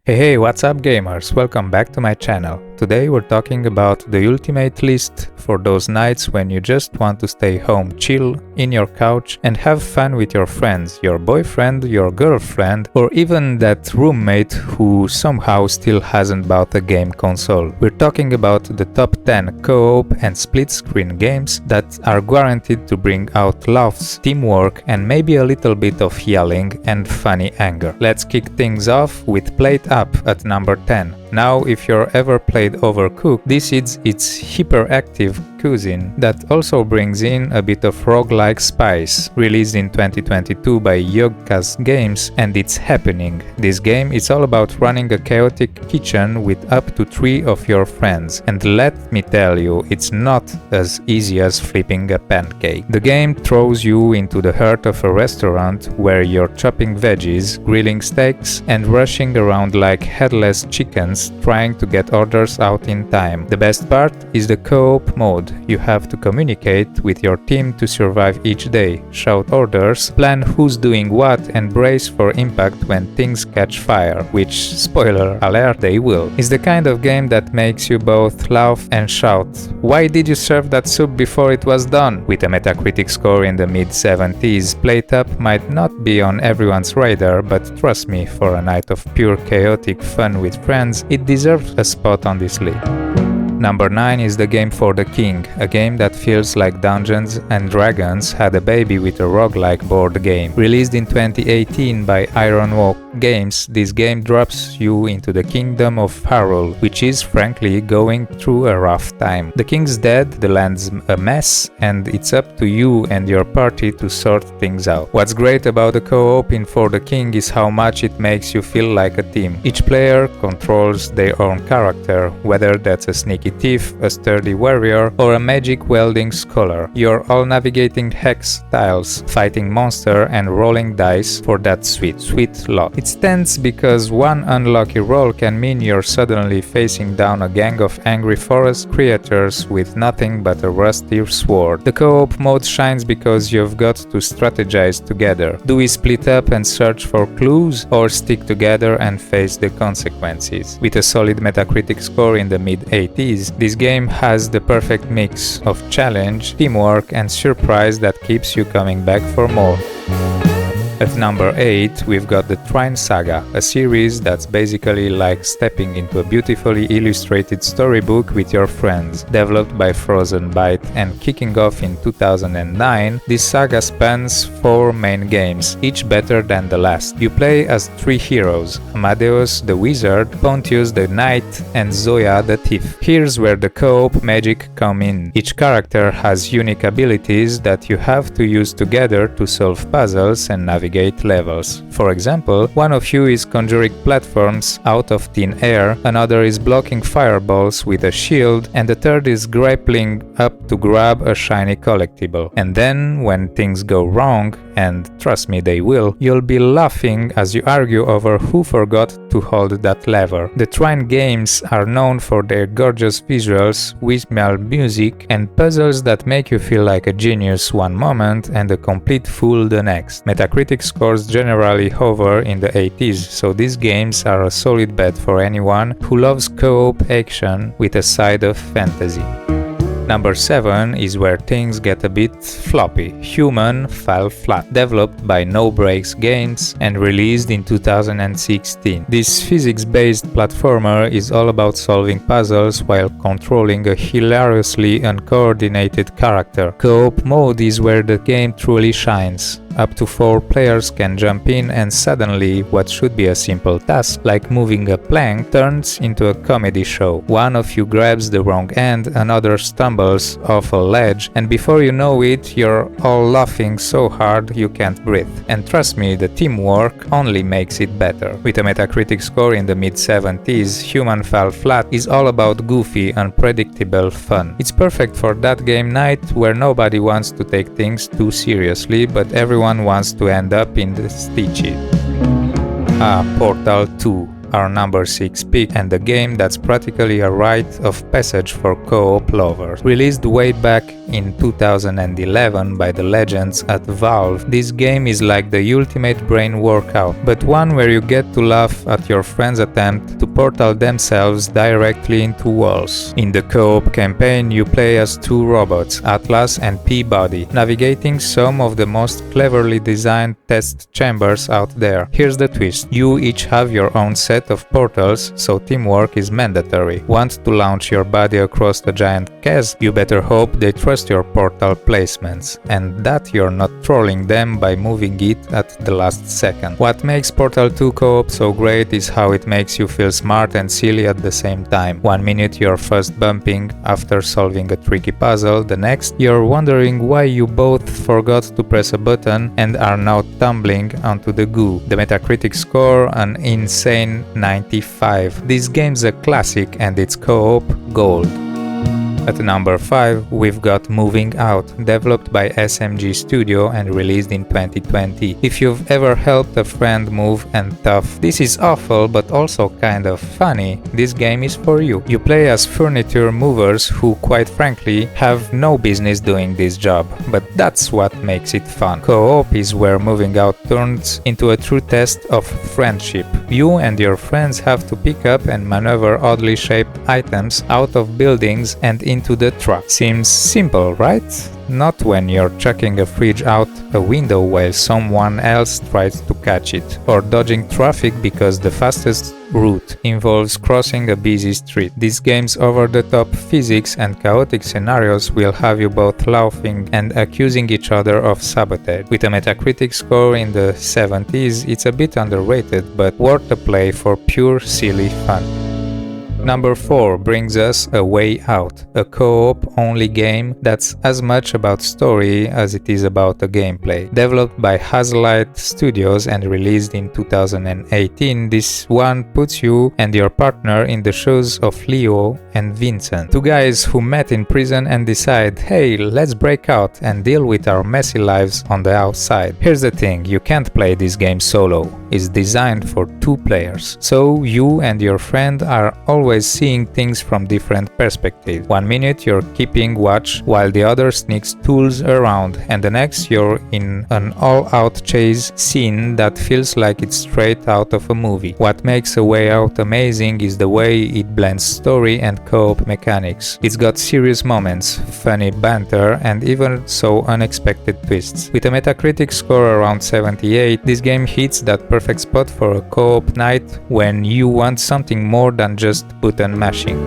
Hey, what's up gamers? Welcome back to my channel. Today we're talking about the ultimate list for those nights when you just want to stay home, chill in your couch and have fun with your friends, your boyfriend, your girlfriend, or even that roommate who somehow still hasn't bought a game console. We're talking about the top 10 co-op and split-screen games that are guaranteed to bring out laughs, teamwork and maybe a little bit of yelling and funny anger. Let's kick things off with PlateUp at number 10. Now, if you've ever played Overcooked, this is its hyperactive cuisine that also brings in a bit of roguelike spice. Released in 2022 by Yogkas Games, and it's happening. This game is all about running a chaotic kitchen with up to 3 of your friends, and let me tell you, it's not as easy as flipping a pancake. The game throws you into the heart of a restaurant where you're chopping veggies, grilling steaks, and rushing around like headless chickens trying to get orders out in time. The best part is the co-op mode. You have to communicate with your team to survive each day, shout orders, plan who's doing what, and brace for impact when things catch fire, which, spoiler alert, they will. It's the kind of game that makes you both laugh and shout, "Why did you serve that soup before it was done?" With a Metacritic score in the mid-70s, PlateUp might not be on everyone's radar, but trust me, for a night of pure chaotic fun with friends, it deserves a spot on this list. Number 9 is the game for the king, a game that feels like Dungeons and Dragons had a baby with a roguelike board game. Released in 2018 by Ironwalk Games, this game drops you into the kingdom of Hyrule, which is frankly going through a rough time. The king's dead, the land's a mess, and it's up to you and your party to sort things out. What's great about the co-op in For the King is how much it makes you feel like a team. Each player controls their own character, whether that's a sneaky thief, a sturdy warrior, or a magic welding scholar. You're all navigating hex tiles, fighting monsters, and rolling dice for that sweet luck. It's tense because one unlucky roll can mean you're suddenly facing down a gang of angry forest creatures with nothing but a rusty sword. The co-op mode shines because you've got to strategize together. Do we split up and search for clues, or stick together and face the consequences? With a solid Metacritic score in the mid-80s, this game has the perfect mix of challenge, teamwork, and surprise that keeps you coming back for more. At number 8, we've got the Trine Saga, a series that's basically like stepping into a beautifully illustrated storybook with your friends. Developed by Frozen Byte and kicking off in 2009, this saga spans 4 main games, each better than the last. You play as 3 heroes, Amadeus the wizard, Pontius the knight, and Zoya the thief. Here's where the co-op magic comes in. Each character has unique abilities that you have to use together to solve puzzles and navigate levels. For example, one of you is conjuring platforms out of thin air, another is blocking fireballs with a shield, and the third is grappling up to grab a shiny collectible. And then, when things go wrong, and trust me they will, you'll be laughing as you argue over who forgot to hold that lever. The Trine games are known for their gorgeous visuals, whimsical music, and puzzles that make you feel like a genius one moment and a complete fool the next. Metacritic scores generally hover in the 80s, so these games are a solid bet for anyone who loves co-op action with a side of fantasy. Number 7 is where things get a bit floppy. Human Fall Flat, developed by No Breaks Games and released in 2016. This physics-based platformer is all about solving puzzles while controlling a hilariously uncoordinated character. Co-op mode is where the game truly shines. Up to 4 players can jump in, and suddenly what should be a simple task, like moving a plank, turns into a comedy show. One of you grabs the wrong end, another stumbles off a ledge, and before you know it, you're all laughing so hard you can't breathe. And trust me, the teamwork only makes it better. With a Metacritic score in the mid-70s, Human Fall Flat is all about goofy, unpredictable fun. It's perfect for that game night where nobody wants to take things too seriously, but everyone wants to end up in the stitches. Portal 2. our number 6 pick, and a game that's practically a rite of passage for co-op lovers. Released way back in 2011 by the legends at Valve, this game is like the ultimate brain workout, but one where you get to laugh at your friend's attempt to portal themselves directly into walls. In the co-op campaign, you play as two robots, Atlas and Peabody, navigating some of the most cleverly designed test chambers out there. Here's the twist: you each have your own set of portals, so teamwork is mandatory. Want to launch your body across the giant chasm? You better hope they trust your portal placements, and that you're not trolling them by moving it at the last second. What makes Portal 2 co-op so great is how it makes you feel smart and silly at the same time. One minute you're first bumping after solving a tricky puzzle, the next you're wondering why you both forgot to press a button and are now tumbling onto the goo. The Metacritic score, an insane 95. This game's a classic and it's co-op gold. At number 5, we've got Moving Out, developed by SMG Studio and released in 2020. If you've ever helped a friend move and tough, this is awful but also kind of funny, this game is for you. You play as furniture movers who, quite frankly, have no business doing this job, but that's what makes it fun. Co-op is where Moving Out turns into a true test of friendship. You and your friends have to pick up and maneuver oddly shaped items out of buildings and into the truck. Seems simple, right? Not when you're chucking a fridge out a window while someone else tries to catch it, or dodging traffic because the fastest route involves crossing a busy street. This game's over-the-top physics and chaotic scenarios will have you both laughing and accusing each other of sabotage. With a Metacritic score in the 70s, it's a bit underrated, but worth a play for pure silly fun. Number 4 brings us A Way Out, a co-op only game that's as much about story as it is about the gameplay. Developed by Hazelight Studios and released in 2018, this one puts you and your partner in the shoes of Leo and Vincent, two guys who met in prison and decide, hey, let's break out and deal with our messy lives on the outside. Here's the thing, you can't play this game solo. It's designed for 2 players, so you and your friend are always seeing things from different perspectives. One minute you're keeping watch while the other sneaks tools around, and the next you're in an all-out chase scene that feels like it's straight out of a movie. What makes A Way Out amazing is the way it blends story and co-op mechanics. It's got serious moments, funny banter, and even so unexpected twists. With a Metacritic score around 78, this game hits that perfect spot for a co-op night when you want something more than just button mashing.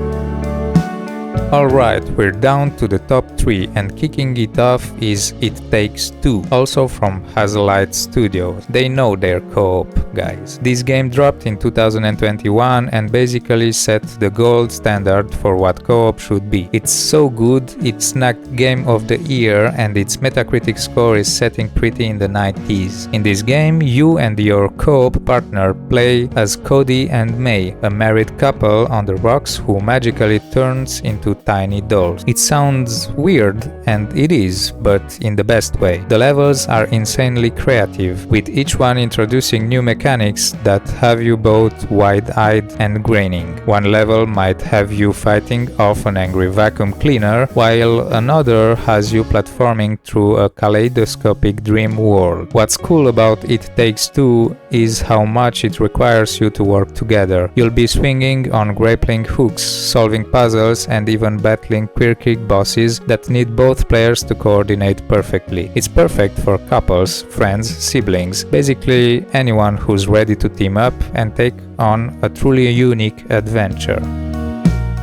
Alright, we're down to the top 3, and kicking it off is It Takes Two, also from Hazelight Studios. They know their co-op, guys. This game dropped in 2021 and basically set the gold standard for what co-op should be. It's so good, it snagged Game of the Year, and its Metacritic score is setting pretty in the 90s. In this game, you and your co-op partner play as Cody and May, a married couple on the rocks who magically turns into tiny dolls. It sounds weird, and it is, but in the best way. The levels are insanely creative, with each one introducing new mechanics that have you both wide-eyed and grinning. One level might have you fighting off an angry vacuum cleaner, while another has you platforming through a kaleidoscopic dream world. What's cool about It Takes Two is how much it requires you to work together. You'll be swinging on grappling hooks, solving puzzles, and even battling quirky bosses that need both players to coordinate perfectly. It's perfect for couples, friends, siblings, basically anyone who's ready to team up and take on a truly unique adventure.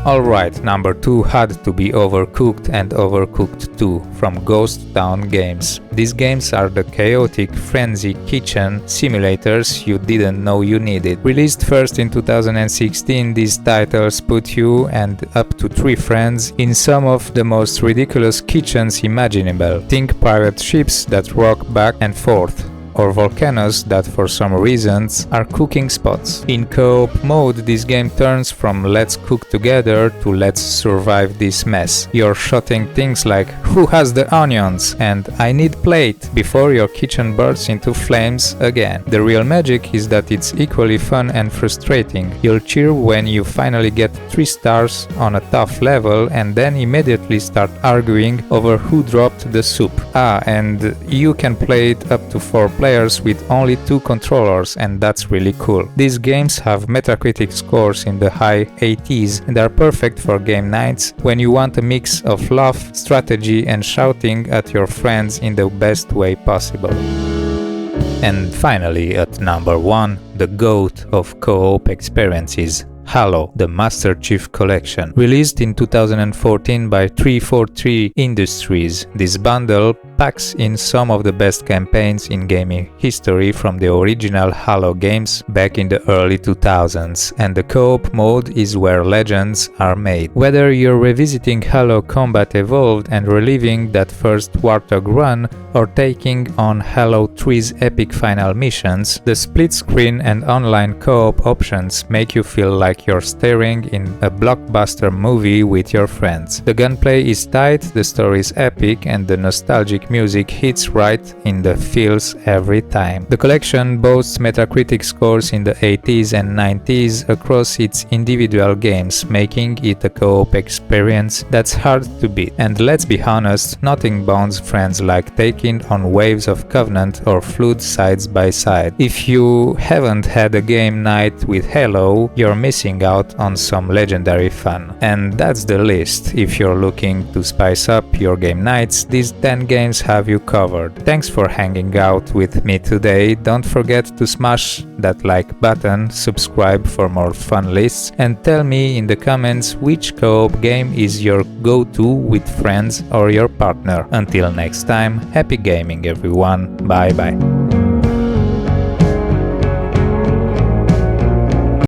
Alright, number 2 had to be Overcooked and Overcooked 2 from Ghost Town Games. These games are the chaotic frenzy kitchen simulators you didn't know you needed. Released first in 2016, these titles put you and up to 3 friends in some of the most ridiculous kitchens imaginable. Think pirate ships that rock back and forth, or volcanoes that for some reasons are cooking spots. In co-op mode, this game turns from let's cook together to let's survive this mess. You're shouting things like "Who has the onions?" and "I need plate" before your kitchen bursts into flames again. The real magic is that it's equally fun and frustrating. You'll cheer when you finally get 3 stars on a tough level and then immediately start arguing over who dropped the soup. And you can play it up to 4 players with only 2 controllers, and that's really cool. These games have Metacritic scores in the high 80s and are perfect for game nights when you want a mix of laugh, strategy and shouting at your friends in the best way possible. And finally, at number 1, the GOAT of co-op experiences, Halo, the Master Chief Collection. Released in 2014 by 343 Industries, this bundle packs in some of the best campaigns in gaming history from the original Halo games back in the early 2000s, and the co-op mode is where legends are made. Whether you're revisiting Halo Combat Evolved and reliving that first Warthog run, or taking on Halo 3's epic final missions, the split-screen and online co-op options make you feel like you're staring in a blockbuster movie with your friends. The gunplay is tight, the story is epic, and the nostalgic music hits right in the feels every time. The collection boasts Metacritic scores in the 80s and 90s across its individual games, making it a co-op experience that's hard to beat. And let's be honest, nothing bonds friends like taking on Waves of Covenant or Flood sides by side. If you haven't had a game night with Halo, you're missing out on some legendary fun. And that's the list. If you're looking to spice up your game nights, these 10 games have you covered. Thanks for hanging out with me today. Don't forget to smash that like button, subscribe for more fun lists, and tell me in the comments which co-op game is your go-to with friends or your partner. Until next time, happy gaming everyone, bye bye.